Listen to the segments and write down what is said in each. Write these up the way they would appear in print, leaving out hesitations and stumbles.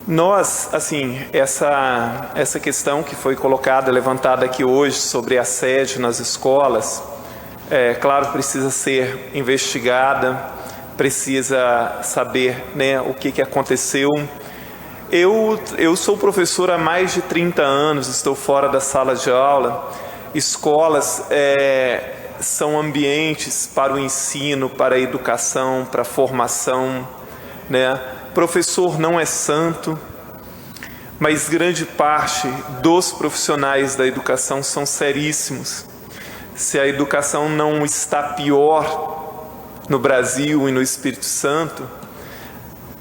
Nós, assim, essa questão que foi colocada, levantada aqui hoje sobre assédio nas escolas, claro, precisa ser investigada, precisa saber, né, o que aconteceu. Eu sou professor há mais de 30 anos, estou fora da sala de aula. Escolas são ambientes para o ensino, para a educação, para a formação, né? Professor não é santo, mas grande parte dos profissionais da educação são seríssimos. Se a educação não está pior no Brasil e no Espírito Santo,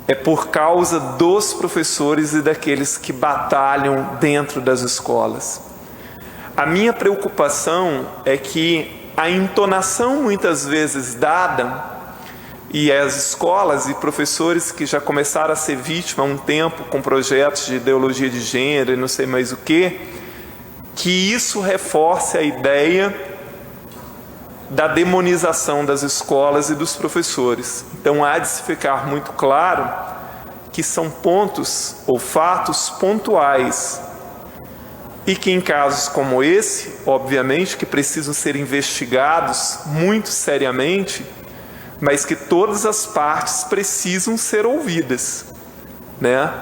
é por causa dos professores e daqueles que batalham dentro das escolas. A minha preocupação é que a entonação muitas vezes dada, e as escolas e professores que já começaram a ser vítima há um tempo com projetos de ideologia de gênero e não sei mais o que isso reforce a ideia da demonização das escolas e dos professores. Então há de se ficar muito claro que são pontos ou fatos pontuais e que em casos como esse, obviamente, que precisam ser investigados muito seriamente, mas que todas as partes precisam ser ouvidas, né?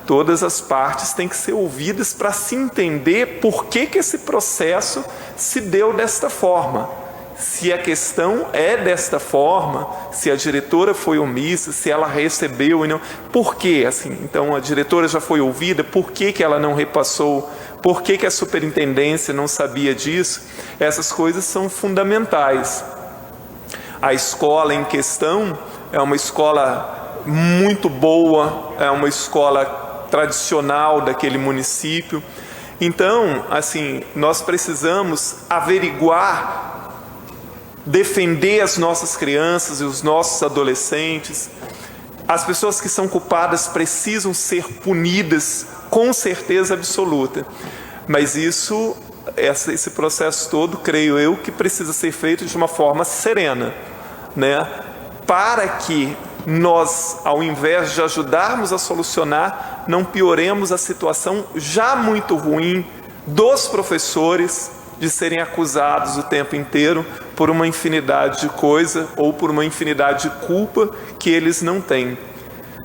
Todas as partes têm que ser ouvidas para se entender por que esse processo se deu desta forma. Se a questão é desta forma, se a diretora foi omissa, se ela recebeu e não... Por quê? Assim, então, a diretora já foi ouvida, por que ela não repassou? Por que a superintendência não sabia disso? Essas coisas são fundamentais. A escola em questão é uma escola muito boa, é uma escola tradicional daquele município. Então, assim, nós precisamos averiguar, defender as nossas crianças e os nossos adolescentes. As pessoas que são culpadas precisam ser punidas com certeza absoluta. Mas esse processo todo, creio eu, que precisa ser feito de uma forma serena, né? Para que nós, ao invés de ajudarmos a solucionar, não pioremos a situação já muito ruim dos professores de serem acusados o tempo inteiro por uma infinidade de coisas ou por uma infinidade de culpa que eles não têm.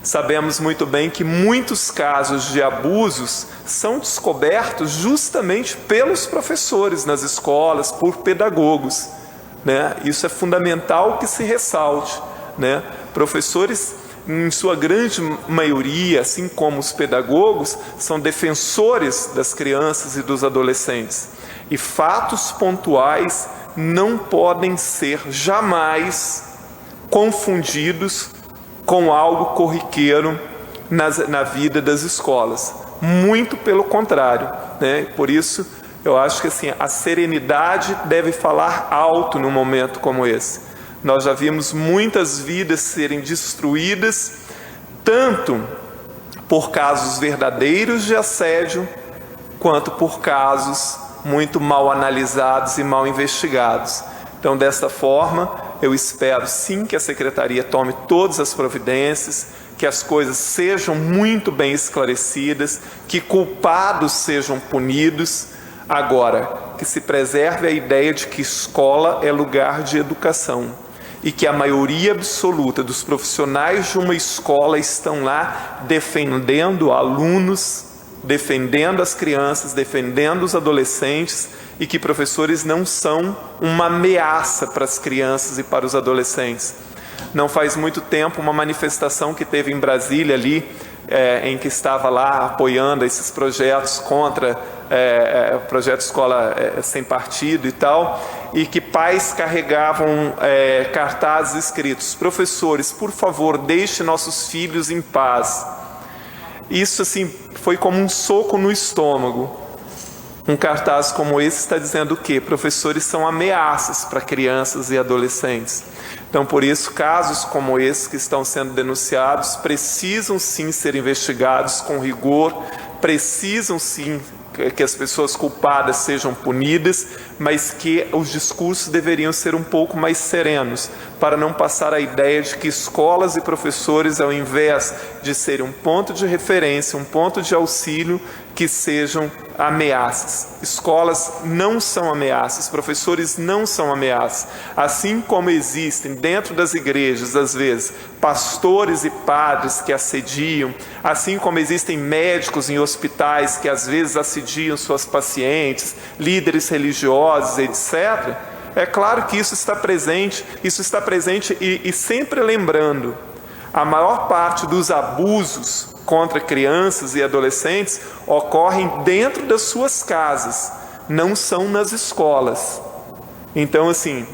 Sabemos muito bem que muitos casos de abusos são descobertos justamente pelos professores nas escolas, por pedagogos, né? Isso é fundamental que se ressalte, né? Professores, em sua grande maioria, assim como os pedagogos, são defensores das crianças e dos adolescentes. E fatos pontuais não podem ser jamais confundidos com algo corriqueiro na vida das escolas. Muito pelo contrário, né? Por isso, eu acho que assim, a serenidade deve falar alto num momento como esse. Nós já vimos muitas vidas serem destruídas, tanto por casos verdadeiros de assédio, quanto por casos muito mal analisados e mal investigados. Então, desta forma, eu espero sim que a Secretaria tome todas as providências, que as coisas sejam muito bem esclarecidas, que culpados sejam punidos. Agora, que se preserve a ideia de que escola é lugar de educação e que a maioria absoluta dos profissionais de uma escola estão lá defendendo alunos, defendendo as crianças, defendendo os adolescentes, e que professores não são uma ameaça para as crianças e para os adolescentes. Não faz muito tempo, uma manifestação que teve em Brasília ali, em que estava lá apoiando esses projetos contra o projeto Escola Sem Partido e tal, e que pais carregavam cartazes escritos: professores, por favor, deixe nossos filhos em paz. Isso assim foi como um soco no estômago. Um cartaz como esse está dizendo o quê? Professores são ameaças para crianças e adolescentes. Então, por isso, casos como esse que estão sendo denunciados precisam sim ser investigados com rigor, precisam sim que as pessoas culpadas sejam punidas, mas que os discursos deveriam ser um pouco mais serenos, para não passar a ideia de que escolas e professores, ao invés de serem um ponto de referência, um ponto de auxílio, que sejam ameaças. Escolas não são ameaças, professores não são ameaças. Assim como existem dentro das igrejas, às vezes, pastores e padres que assediam, assim como existem médicos em hospitais que às vezes assediam suas pacientes, líderes religiosos, etc., é claro que isso está presente e sempre lembrando, a maior parte dos abusos contra crianças e adolescentes ocorrem dentro das suas casas, não são nas escolas. Então, assim,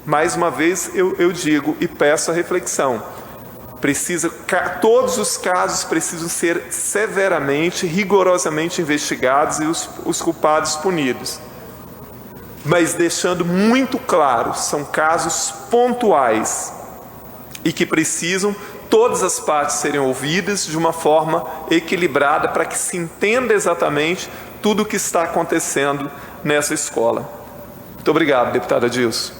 mais uma vez eu digo e peço a reflexão, todos os casos precisam ser severamente, rigorosamente investigados e os culpados punidos. Mas deixando muito claro, são casos pontuais e que precisam todas as partes serem ouvidas de uma forma equilibrada para que se entenda exatamente tudo o que está acontecendo nessa escola. Muito obrigado, deputada Dilson.